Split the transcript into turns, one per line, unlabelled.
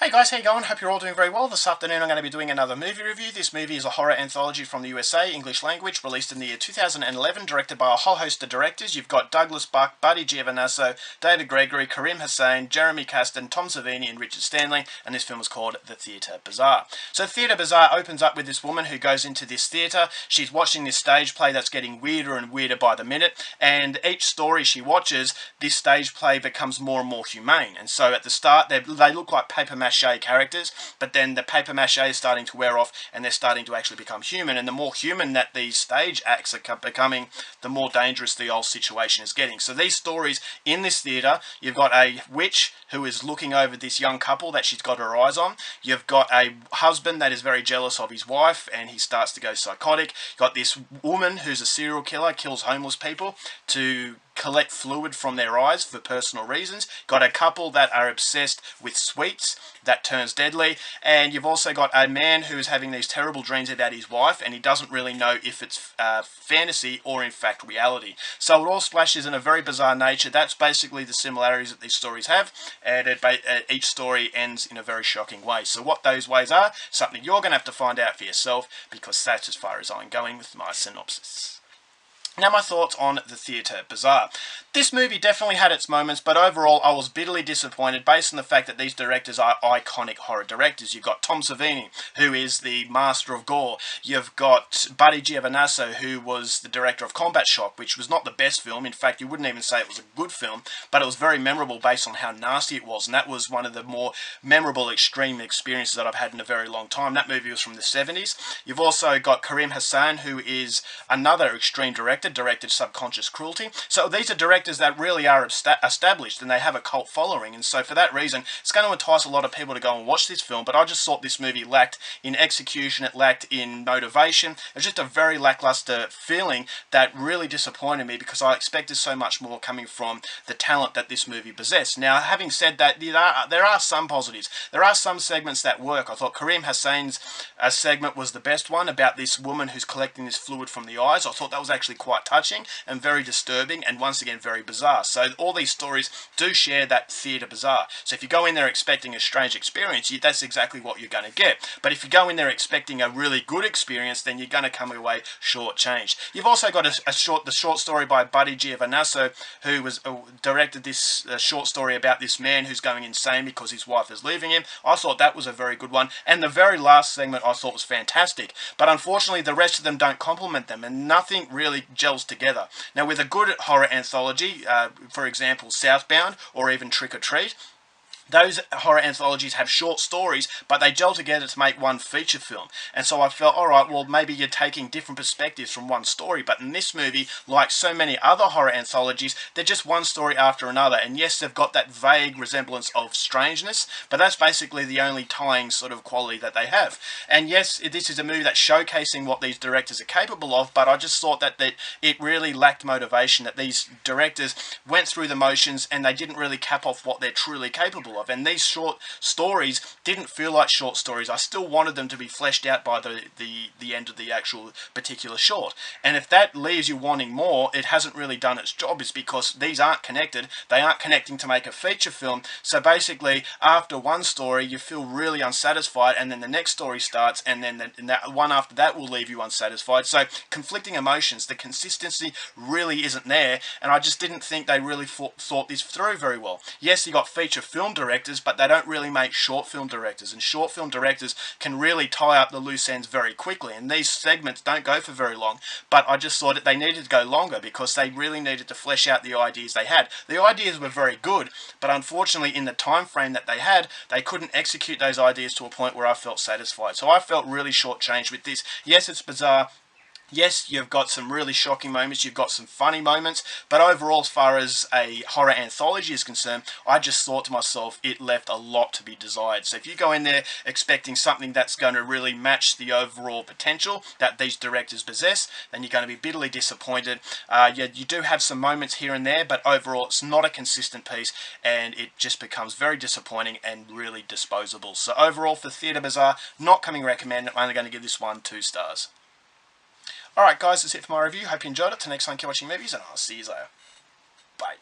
Hey guys, how you going? Hope you're all doing very well. This afternoon I'm going to be doing another movie review. This movie is a horror anthology from the USA, English language, released in the year 2011, directed by a whole host of directors. You've got Douglas Buck, Buddy Giovanasso, David Gregory, Karim Hussain, Jeremy Kasdan, Tom Savini and Richard Stanley, and this film is called The Theatre Bazaar. So Theatre Bazaar opens up with this woman who goes into this theatre. She's watching this stage play that's getting weirder and weirder by the minute, and each story she watches, this stage play becomes more and more humane. And so at the start, they look like paper mache characters, but then the paper mache is starting to wear off and they're starting to actually become human, and the more human that these stage acts are becoming, the more dangerous the whole situation is getting. So these stories in this theatre, you've got a witch who is looking over this young couple that she's got her eyes on. You've got a husband that is very jealous of his wife and he starts to go psychotic. You've got this woman who's a serial killer, kills homeless people to collect fluid from their eyes for personal reasons. Got a couple that are obsessed with sweets that turns deadly, and you've also got a man who is having these terrible dreams about his wife and he doesn't really know if it's fantasy or in fact reality. So it all splashes in a very bizarre nature. That's basically the similarities that these stories have, and each story ends in a very shocking way. So what those ways are, something you're going to have to find out for yourself, because that's as far as I'm going with my synopsis. Now my thoughts on The Theatre Bazaar. This movie definitely had its moments, but overall I was bitterly disappointed based on the fact that these directors are iconic horror directors. You've got Tom Savini, who is the master of gore. You've got Buddy Giovanasso, who was the director of Combat Shock, which was not the best film. In fact, you wouldn't even say it was a good film, but it was very memorable based on how nasty it was, and that was one of the more memorable extreme experiences that I've had in a very long time. That movie was from the 70s. You've also got Karim Hussain, who is another extreme director, directed Subconscious Cruelty. So these are directors that really are established and they have a cult following, and so for that reason it's going to entice a lot of people to go and watch this film. But I just thought this movie lacked in execution, it lacked in motivation. It was just a very lackluster feeling that really disappointed me, because I expected so much more coming from the talent that this movie possessed. Now, having said that, there are some positives. There are some segments that work. I thought Karim Hussain's segment was the best one, about this woman who's collecting this fluid from the eyes. I thought that was actually quite touching and very disturbing, and once again very bizarre. So all these stories do share that theatre bazaar. So if you go in there expecting a strange experience, that's exactly what you're going to get. But if you go in there expecting a really good experience, then you're going to come away shortchanged. You've also got the short story by Buddy Giovanasso, who was directed this short story about this man who's going insane because his wife is leaving him. I thought that was a very good one, and the very last segment I thought was fantastic. But unfortunately, the rest of them don't complement them, and nothing really gels together. Now, with a good horror anthology, for example Southbound or even Trick or Treat, those horror anthologies have short stories, but they gel together to make one feature film. And so I felt, alright, well, maybe you're taking different perspectives from one story. But in this movie, like so many other horror anthologies, they're just one story after another. And yes, they've got that vague resemblance of strangeness, but that's basically the only tying sort of quality that they have. And yes, this is a movie that's showcasing what these directors are capable of, but I just thought that it really lacked motivation, that these directors went through the motions and they didn't really cap off what they're truly capable of. And these short stories didn't feel like short stories. I still wanted them to be fleshed out by the end of the actual particular short. And if that leaves you wanting more, it hasn't really done its job, is because these aren't connected. They aren't connecting to make a feature film. So basically, after one story, you feel really unsatisfied, and then the next story starts, and then that one after that will leave you unsatisfied. So conflicting emotions, the consistency really isn't there, and I just didn't think they really thought this through very well. Yes, you got feature film directors, but they don't really make short film directors, and short film directors can really tie up the loose ends very quickly, and these segments don't go for very long. But I just thought that they needed to go longer, because they really needed to flesh out the ideas they had. The ideas were very good, but unfortunately in the time frame that they had, they couldn't execute those ideas to a point where I felt satisfied. So I felt really shortchanged with this. Yes, it's bizarre. Yes, you've got some really shocking moments, you've got some funny moments, but overall, as far as a horror anthology is concerned, I just thought to myself, it left a lot to be desired. So if you go in there expecting something that's going to really match the overall potential that these directors possess, then you're going to be bitterly disappointed. You do have some moments here and there, but overall, it's not a consistent piece, and it just becomes very disappointing and really disposable. So overall, for Theatre Bazaar, not coming recommended. I'm only going to give this one 2 stars. Alright guys, that's it for my review. Hope you enjoyed it. Till next time, keep watching movies, and I'll see you later. Bye.